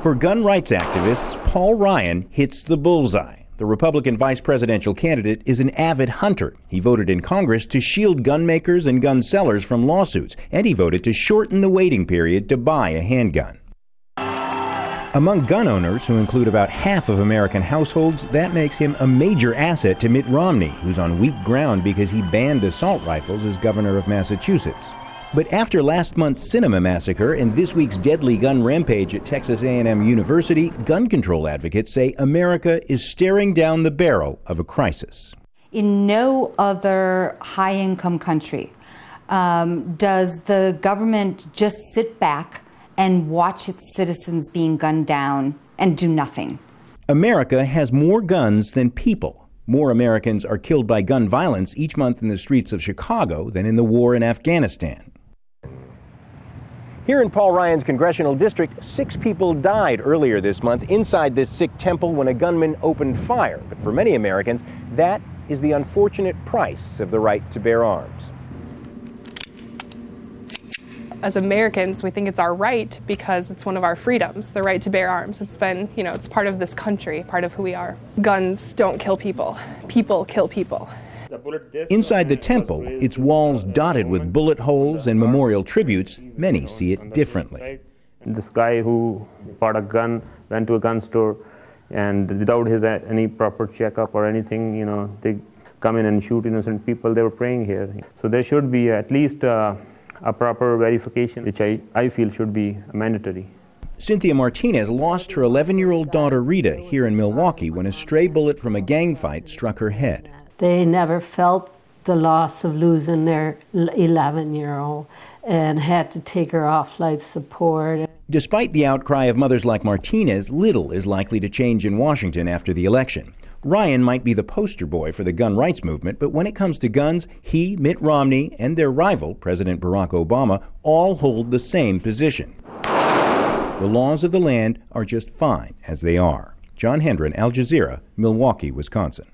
For gun rights activists, Paul Ryan hits the bullseye. The Republican vice presidential candidate is an avid hunter. He voted in Congress to shield gun makers and gun sellers from lawsuits, and he voted to shorten the waiting period to buy a handgun. Among gun owners, who include about half of American households, that makes him a major asset to Mitt Romney, who's on weak ground because he banned assault rifles as governor of Massachusetts. But after last month's cinema massacre and this week's deadly gun rampage at Texas A&M University, gun control advocates say America is staring down the barrel of a crisis. In no other high-income country does the government just sit back and watch its citizens being gunned down and do nothing. America has more guns than people. More Americans are killed by gun violence each month in the streets of Chicago than in the war in Afghanistan. Here in Paul Ryan's congressional district, 6 people died earlier this month inside this Sikh temple when a gunman opened fire. But for many Americans, that is the unfortunate price of the right to bear arms. As Americans, we think it's our right because it's one of our freedoms, the right to bear arms. It's been, it's part of this country, part of who we are. Guns don't kill people. People kill people. Inside the temple, its walls dotted with bullet holes and memorial tributes. Many see it differently. This guy who bought a gun went to a gun store, and without any proper checkup or anything, they come in and shoot innocent people. They were praying here. So there should be at least a proper verification, which I feel should be mandatory. Cynthia Martinez lost her 11-year-old daughter Rita here in Milwaukee when a stray bullet from a gang fight struck her head. They never felt the loss of losing their 11-year-old and had to take her off life support. Despite the outcry of mothers like Martinez, little is likely to change in Washington after the election. Ryan might be the poster boy for the gun rights movement, but when it comes to guns, he, Mitt Romney, and their rival, President Barack Obama, all hold the same position. The laws of the land are just fine as they are. John Hendren, Al Jazeera, Milwaukee, Wisconsin.